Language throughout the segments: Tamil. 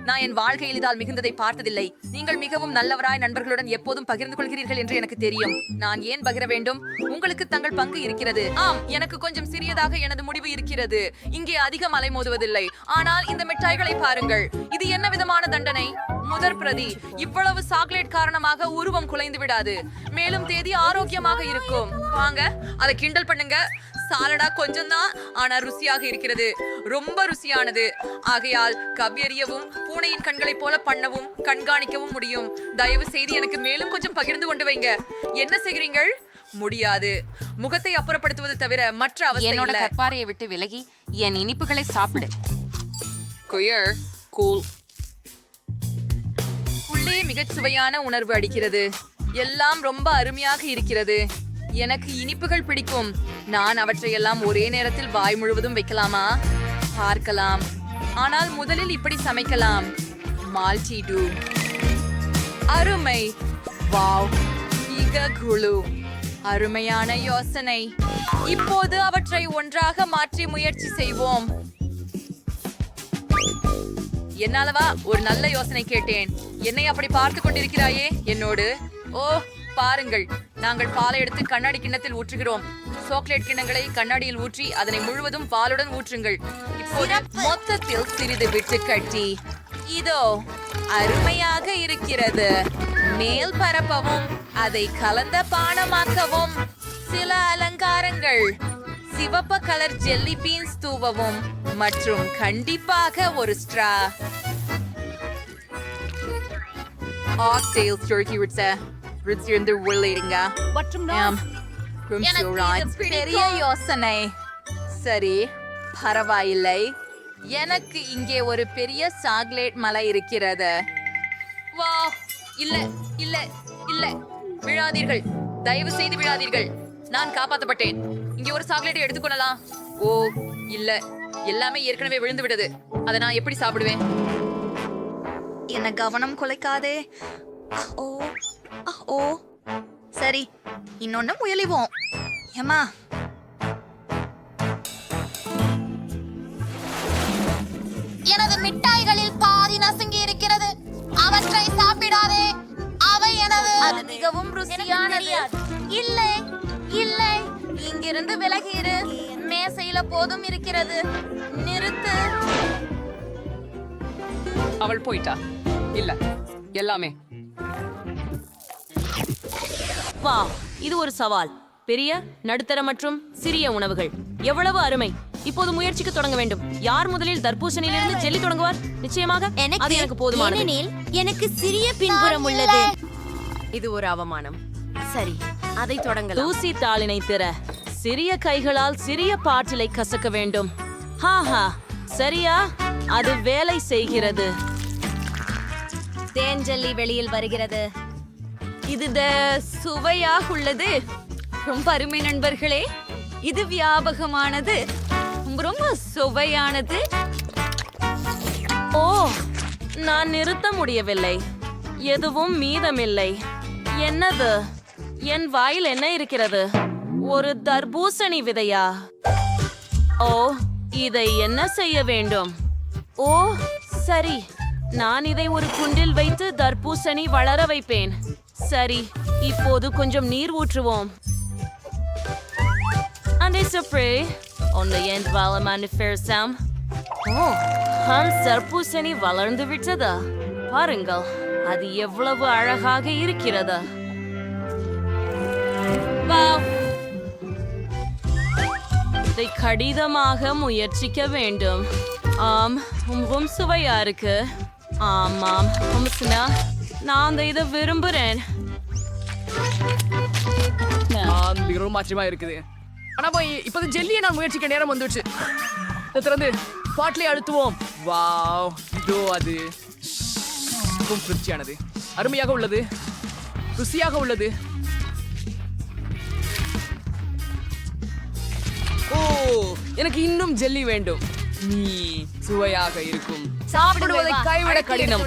நான் என் வாழ்க்கையில் இதால் மிகுந்ததை பார்த்ததில்லை. நீங்கள் மிகவும் நல்லவராய் நண்பர்களுடன் எப்போதும் பகிர்ந்து கொள்கிறீர்கள் என்று எனக்கு தெரியும். நான் ஏன் பகிர வேண்டும்? உங்களுக்கு தங்கள் பங்கு இருக்கிறது. ஆம், எனக்கு கொஞ்சம் சிறியதாக எனது முடிவு இருக்கிறது. இங்கே அதிகம் அலைமோதுவதில்லை. ஆனால் இந்த மிட்டாய்களை பாருங்கள். இது என்ன விதமான தண்டனை? முதற் பிரதி, இவ்வளவு சாக்லேட் காரணமாக உருவம் குலைந்து விடாது. மேலும் தேதி ஆரோக்கியமாக இருக்கும். வாங்க, அதை கிண்டல் பண்ணுங்க. சாலடா கொஞ்சம் தான், ஆனா ருசியாக இருக்கிறது. ரொம்ப ருசியானது. ஆகையால் கவ்வியறியவும் பூனையின் கண்களைப் போல பண்ணவும் கண்காணிக்கவும் முடியும். தயவு செய்து எனக்கு மேலும் கொஞ்சம் பகிர்ந்து கொண்டு வைங்க. என்ன செய்கிறீர்கள்? முடியாது. முகத்தை அப்புறப்படுத்துவது தவிர மற்ற அவசியம் என்னோட இல்ல. கற்பாரையை விட்டு விலகி என் இனிப்புகளை சாப்பிடு. Queer cool. உள்ளே மிகச் சுவையான உணர்வு அடிக்கிறது. எல்லாம் ரொம்ப அருமையாக இருக்கிறது. எனக்கு இனிப்புகள் பிடிக்கும். நான் அவற்றையெல்லாம் ஒரே நேரத்தில் வாய் முழுவதும் வைக்கலாமா? பார்க்கலாம். ஆனால் முதலில் இப்படி சமைக்கலாம். Multi two. அருமை. வாவ், மிக குழு. அருமையான யோசனை. இப்போது அவற்றை ஒன்றாக மாற்றி முயற்சி செய்வோம். என்னாலவா ஒரு நல்ல யோசனை கேட்டேன். என்னை அப்படி பார்த்து கொண்டிருக்கிறாயே என்னோடு? ஓ, பாருங்கள், நாங்கள் பாலை எடுத்து கண்ணாடி கிண்ணத்தில் ஊற்றுகிறோம். சாக்லேட் கிண்ணங்களை கண்ணாடியில் ஊற்றி அதனை முழுவதும் பாலுடன் ஊற்றுங்கள். இப்போது மொத்தத்தில் சிறிது விட்டு கட்டி. இதோ அருமையாக இருக்கிறது. மேல் பரப்பவும் அதை கலந்த பானமாக்கவும் சில அலங்காரங்கள். சிவப்பு கலர் ஜெல்லி பீன்ஸ் தூவவும் மற்றும் கண்டிப்பாக ஒரு ஸ்ட்ரா. ஆக்டேல் ஸ்டோர்கி விட்ஸ ரிட்சிருந்து உள்ளிடுங்க. பெரிய யோசனை. சரி, பரவாயில்லை. எனக்கு இங்கே ஒரு பெரிய சாக்லேட் மலை இருக்கிறது. வா, இல்ல இல்ல இல்ல, விழாதீர்கள். தயவு செய்து விழாதீர்கள். நான் காப்பாற்றப்பட்டேன். இங்கே ஒரு சாக்லேட்டை எடுத்துக்கொள்ளலாம். ஓ இல்ல, எல்லாமே ஏற்கனவே விழுந்து விட்டது. அதை நான் எப்படி சாப்பிடுவேன்? என்ன கவனம் குலைக்காதே. ஓ ஓ, சரி, இன்னொன்னு முயலிவோம். ஏமா, எனது மிட்டாய்களில் பாதி நசுங்கி இருக்கிறது. அவற்றை சாப்பிடாதே. அவை எனது. அது மிகவும் ருசியானது. இல்லை இல்லை, இங்கிருந்து விலகிரு. மேசையில போதும் இருக்கிறது. நிறுத்து. அவள் போயிட்டா. இல்ல, எல்லாமே. வா, இது ஒரு சவால். பெரிய, நடுத்தர மற்றும் சிறிய உணவுகள். எவ்வளவு அருமை. இப்போது முயற்சிக்கு தொடங்க வேண்டும். யார் முதலில் தர்பூசணியிலிருந்து ஜெல்லி தொடங்குவார்? நிச்சயமாக அது எனக்கு போதுமானது. எனக்கு சிறிய பின்புறம் உள்ளது. இது ஒரு அவமானம். சரி, அதை தொடங்கலாம். தூசி தாளினை திற. சிறிய கைகளால் சிறிய பாட்டிலை கசக்க வேண்டும். ஹாஹா, சரியா? அது வேலை செய்கிறது. தேன் ஜெல்லி வெளியில் வருகிறது. இது சுவையாக உள்ளது. ரொம்ப அருமை நண்பர்களே. இது வியாபகமானது. ரொம்ப சுவையானது. ஓ, நான் நிறுத்த முடியவில்லை. எதுவும் மீதமில்லை. என்னது? என் வாயில் என்ன இருக்கிறது? ஒரு தர்பூசணி விதையா? ஓ, இதை என்ன செய்ய வேண்டும்? ஓ சரி, நான் இதை ஒரு குண்டில் வைத்து தர்பூசணி வளர வைப்பேன். சரி, இப்போது கொஞ்சம் நீர் ஊற்றுவோம். அந்த ஸ்ப்ரே ஒன்று என் வளமான ஃபேர்சாம். ஓ, தர்பூசணி வளர்ந்து விட்டது. பாருங்கள், அது எவ்வளவு அழகாக இருக்கிறது. இதை கடினமாக முயற்சிக்க வேண்டும். ஆம், ரொம்பவும் சுவையா இருக்கு. ஆமாம், நான் இதை விரும்புறேன். மிகவும் ஆச்சரியமா இருக்குது. ஆனா இப்போது ஜெல்லியை நான் முயற்சிக்க நேரம் வந்துடுச்சு. இதை திறந்து பாட்டிலை அழுத்துவோம். வாவ், இதோ அது மிகவும் திருப்தியானது. அருமையாக உள்ளது. ருசியாக உள்ளது. ஓ, எனக்கு இன்னும் ஜெல்லி வேண்டும். நீ சுவையாக இருக்கும். சாப்பிடுவதை கைவிட கடினம்.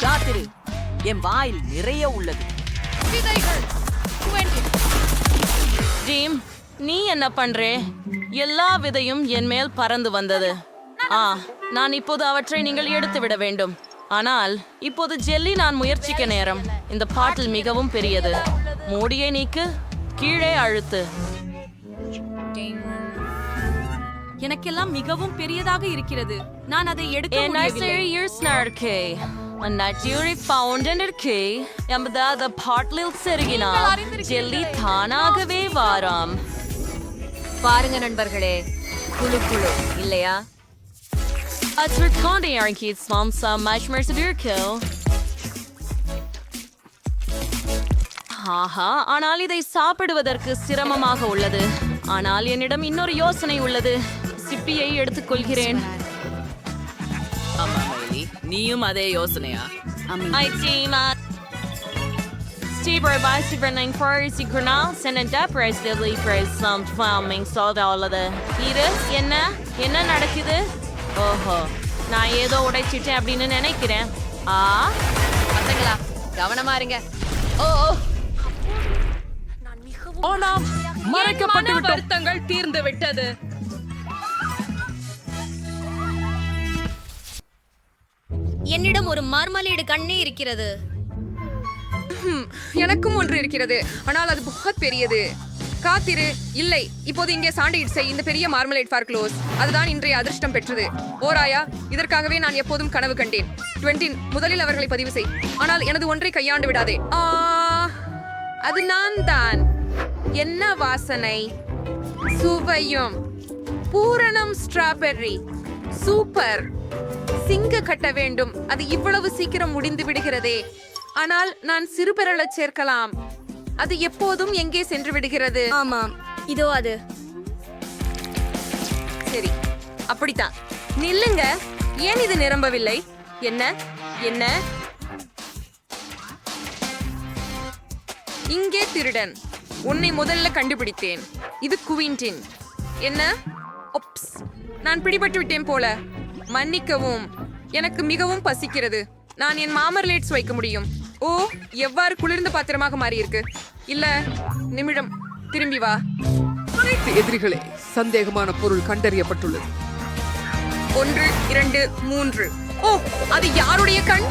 காத்திரு, என் வாயில் நிறைய உள்ளது. டீம், நீ என்ன பண்றே? எல்லா விதையும் என் மேல் பறந்து வந்தது. நான் இப்போது அவற்றை நீங்கள் எடுத்து விட வேண்டும். ஆனால் இப்போது ஜெல்லி நான் முயற்சிக்க நேரம். இந்த பாட்டில் மிகவும் பெரியது. மூடியை நீக்கு, கீழே அழுத்து. எனக்கெல்லாம் மிகவும் பெரியதாக இருக்கிறது. நான் அதை எடுக்க முடியவில்லை. ஜெல்லி தானாகவே வாராம். பாருங்க நண்பர்களே, குழு குழு இல்லையா? ஆனால் இதை சாப்பிடுவதற்கு சிரமமாக உள்ளது. ஆனால் என்னிடம் இன்னொரு யோசனை உள்ளது. சிப்பியை எடுத்துக்கொள்கிறேன். நீயும் அதே யோசனையா? என்ன நடக்குது? ஓஹோ, நான் ஏதோ உடைச்சிட்டேன் அப்படின்னு நினைக்கிறேன். பசங்களா, கவனமா இருங்க. நாம் மறைக்கப்பட்டு விட்டோம். வருத்தங்கள் தீர்ந்து விட்டது. என்னிடம் ஒரு மார்மலேடு கண்ணே இருக்கிறது. எனக்கும் ஒன்று இருக்கிறது, ஆனால் அது புகத் பெரியது. காத்திரு. இல்லை, இப்போது இங்கே சாண்ட்விச் செய். இந்த பெரிய மார்மலேட் ஃபார் க்ளோஸ். அதுதான் இன்றைய அதிர்ஷ்டம் பெற்றது. ஓராயா, இதற்காகவே நான் எப்போதும் கனவு கண்டேன். 20 முதலில் அவர்களை பதிவு செய். ஆனால் எனது ஒன்றை கையாண்டு விடாதே. அது நான் தான். என்ன வாசனை, சுவையும் பூரணம் ஸ்ட்ராபெர்ரி. சூப்பர். சிங்க கட்ட வேண்டும். அது இவ்வளவு சீக்கிரம் முடிந்து விடுகிறதே. ஆனால் நான் சிறுபெரள சேர்க்கலாம். அது எப்போதும் எங்கே சென்று விடுகிறது? ஆமாம், இதோ அது. சரி, அப்படித்தான். நில்லுங்க. ஏன் இது நிரம்பவில்லை? என்ன என்ன இங்கே திருடன். உன்னை முதல்ல கண்டுபிடித்தேன். இது குவிண்டின். என்ன? ஒப்ஸ், நான் பிடிபட்டு விட்டேன் போல. மன்னிக்கவும், எனக்கு மிகவும் பசிக்கிறது. நான் என் மாமர்லேட்ஸ் வைக்க முடியும். ஓ, எவ்வாறு குளிர்ந்த பாத்திரமாக மாறியிருக்கு. இல்ல, நிமிடம், திரும்பி வா. அனைத்து எதிரிகளே, சந்தேகமான பொருள் கண்டறியப்பட்டுள்ளது. 1 2 3. ஓ, அது யாருடைய கண்?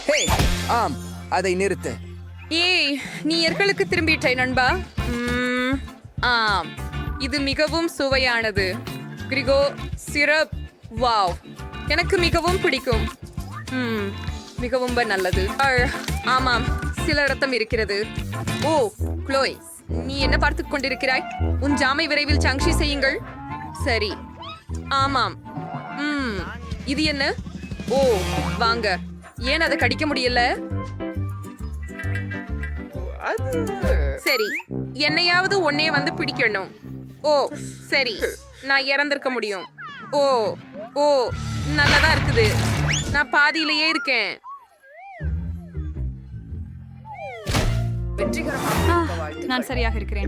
ஹே, ஆம், அதை நிறுத்து. ஏய், நீ எர்களுக்கு திரும்பிட்டாய் நண்பா. ஆம், இது மிகவும் சுவையானது. கிரிகோ சிரப். வாவ், எனக்கு மிகவும் பிடிக்கும். மிகவும் நல்லது. ஆமாம், சில ரத்தம் இருக்கிறது. ஓ, க்ளோய், நீ என்ன பார்த்து கொண்டிருக்கிறாய்? உன் ஜாமை விரைவில் சங்ஷி செய்யுங்கள். சரி. ஆமாம். இது என்ன? ஓ, வாங்க. ஏன் அதை கடிக்க முடியல? சரி, என்னையாவது ஒன்னே வந்து பிடிக்கணும். ஓ, சரி, நான் இறந்திருக்க முடியும். ஓ ஓ நல்லதா இருக்குது. நான் பாதியிலேயே இருக்கேன். நான் சரியாக இருக்கிறேன்.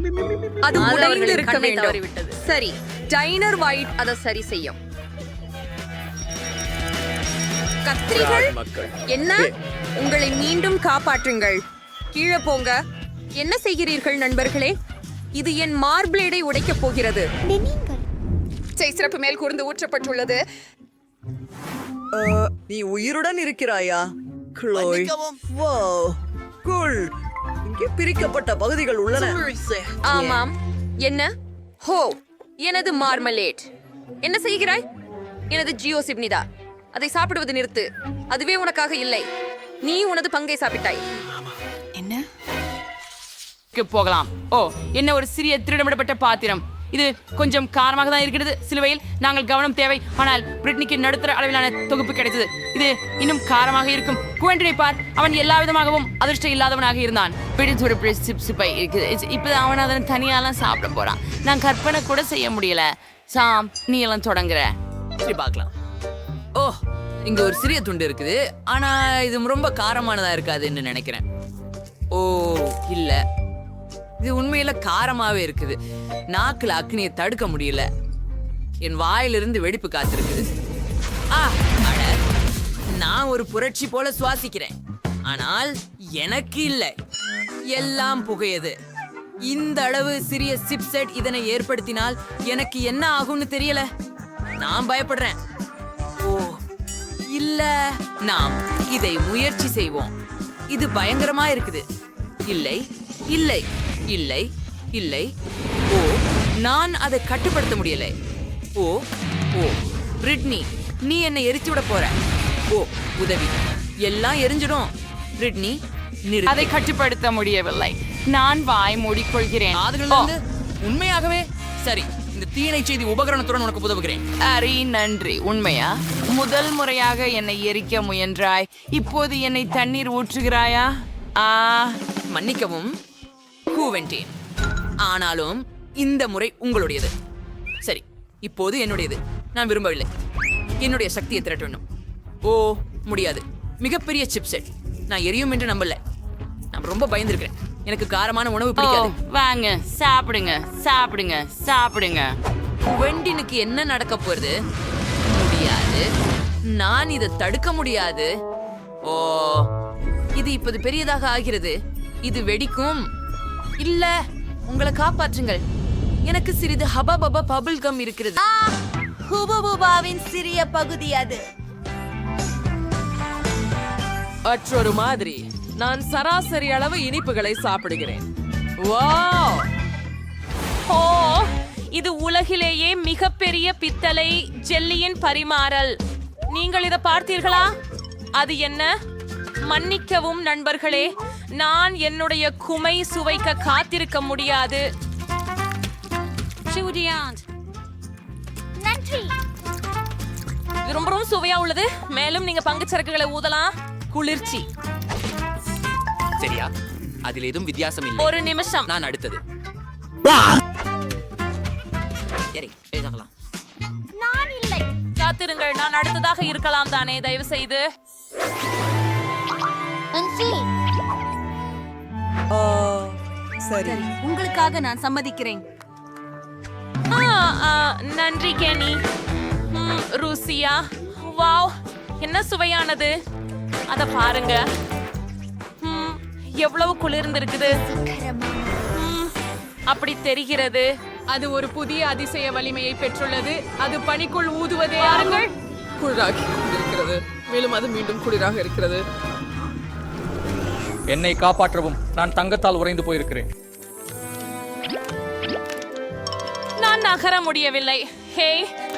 அது உடைந்து இருக்க வேண்டும். சரி, டைனர் ஒயிட் அதை சரி செய்யும். கத்திரிகள் என்ன? உங்களை மீண்டும் காப்பாற்றுங்கள். கீழே போங்க. என்ன செய்கிறீர்கள் நண்பர்களே? இது என் மார்பிளேடை உடைக்கப் போகிறது. சிறப்பு மேல் கூர்ந்து ஊற்றப்பட்டுள்ளது. நீ உயிருடன் இருக்கிறாயா, க்ளோய்? Wow, cool. இங்கே பிரிக்கப்பட்ட பகுதிகள் உள்ளன. ஆமாம். என்ன? ஹோ, எனது மார்மலேட். என்ன செய்கிறாய்? எனது ஜியோ சிப்னிதா. அதை சாப்பிடுவது நிறுத்து. அதுவே உனக்காக இல்லை. நீ உனது பங்கை சாப்பிட்டாய். போகலாம். ஓ, என்ன ஒரு சிறிய திருடமிடப்பட்ட பாத்திரம். இது கொஞ்சம் காரமாக தான் இருக்கிறது. சிலுவையில் நாங்கள் கவனம் தேவை. ஆனால் பிரிட்னிக்கு நடுத்தர அளவிலான தொகுப்பு கிடைத்தது. இது இன்னும் காரமாக இருக்கும். குவெண்டினை பார், அவன் எல்லா விதமாகவும் அதிர்ஷ்டம் இல்லாதவனாக இருந்தான். இப்பதான் அவன் அதனை தனியாலாம் சாப்பிட போறான். நான் கற்பனை கூட செய்ய முடியல. சாம், நீ எல்லாம் தொடங்குற. சரி, பார்க்கலாம். ஓ, இங்க ஒரு சிறிய துண்டு இருக்குது. ஆனா இது ரொம்ப காரமானதா இருக்காதுன்னு நினைக்கிறேன். ஓ இல்ல, இது உண்மையில காரமாவே இருக்குது. நாக்குல அக்னியை தடுக்க முடியல. என் வாயிலிருந்து வெடிப்பு காத்திருக்குது. நான் ஒரு புரட்சி போல சுவாசிக்கிறேன். ஆனால் எனக்கு இல்லை, எல்லாம் புகையது. இந்த அளவு சிறிய சிப்செட் இதனை ஏற்படுத்தினால் எனக்கு என்ன ஆகும்னு தெரியல. நான் பயப்படுறேன். ஓ இல்ல, நாம் இதை முயற்சி செய்வோம். இது பயங்கரமா இருக்குது. இல்லை இல்லை இல்லை இல்லை. ஓ, நான் அதை கட்டுப்படுத்த முடியலை. ஓ ஓ பிரிட்னி, நீ என்னை எரிச்சு விட போற. ஓ உதவி, எல்லாம் எரிஞ்சிடும். பிரிட்னி நிறுத்து. அதை கட்டுப்படுத்த முடியவில்லை. நான் வாய் மூடிக்கொள்கிறேன். காதுகளிலிருந்து உண்மையாகவே சரி. இந்த தீனை செய்தி உபகரணத்துடன் உனக்கு உதவுகிறேன். அரி நன்றி. உண்மையா? முதல் முறையாக என்னை எரிக்க முயன்றாய், இப்போது என்னை தண்ணீர் ஊற்றுகிறாயா? மன்னிக்கவும் கூவென்டேன், ஆனாலும் இந்த முறை உங்களுடையது. சரி, இப்போது என்னுடையது. நான் விரும்பவில்லை. என்னுடைய சக்தியை திரட்ட வேண்டும். ஓ முடியாது. மிகப்பெரிய சிப்செட். நான் எரியும் என்று நம்பல. நான் ரொம்ப பயந்துருக்கிறேன். எனக்கு காரமான உணவு பிடிக்காது. வாங்க சாப்பிடுங்க சாப்பிடுங்க சாப்பிடுங்க. குவென்டினுக்கு என்ன நடக்க போறது? முடியாது. நான் இதை தடுக்க முடியாது. ஓ, இது இப்போது பெரியதாக ஆகிறது. இது வெடிக்கும். இல்ல, உங்களை காப்பாற்றுங்கள். எனக்கு சிறிது ஹபபப பபிள் கம் இருக்கிறது. ஹுபுபுபாவின் சிறிய பகுதி அது. மற்றொரு மாதிரி நான் சராசரி அளவு இனிப்புகளை சாப்பிடுகிறேன். வாவ்! ஓ, இது உலகிலேயே மிகப்பெரிய பித்தளை ஜெல்லியின் பரிமாறல். நீங்கள் இதை பார்த்தீர்களா? அது என்ன? மன்னிக்கவும் நண்பர்களே, நான் என்னுடைய குமை சுவைக்க காத்திருக்க முடியாது. நன்றி. இது ரொம்ப ரொம்ப சுவையா உள்ளது. மேலும் நீங்க பங்குச்சரக்குகளை ஊதலாம். குளிர்ச்சி. சரியா? அதில் எதுவும் வித்தியாசம் இல்லை. ஒரு நிமிஷம். நான் அடுத்தது. சரி, பேசலாம். நான் இல்லை. காத்திருங்கள், நான் அடுத்ததாக இருக்கலாம் தானே, தயவு செய்து. சரி, உங்களுக்காக நான் சம்மதிக்கிறேன். நன்றி கேனி. ருசியா? வாவ், என்ன சுவையானது. அத பாருங்க. எவ்வளவு குளிர்ந்திருக்குது. அப்படி தெரிகிறது. அது ஒரு புதிய அதிசய வலிமையை பெற்றுள்ளது. அது பனிக்குள் ஊதுவதே. பாருங்கள், குளிராகி இருக்கிறது. மேலும் அது மீண்டும் குளிராக இருக்கிறது. என்னை காப்பாற்றவும். நான் தங்கத்தால் உறைந்து போயிருக்கிறேன். நான் நகர முடியவில்லை. ஹே,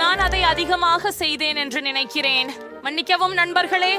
நான் அதை அதிகமாக செய்தேன் என்று நினைக்கிறேன். மன்னிக்கவும் நண்பர்களே.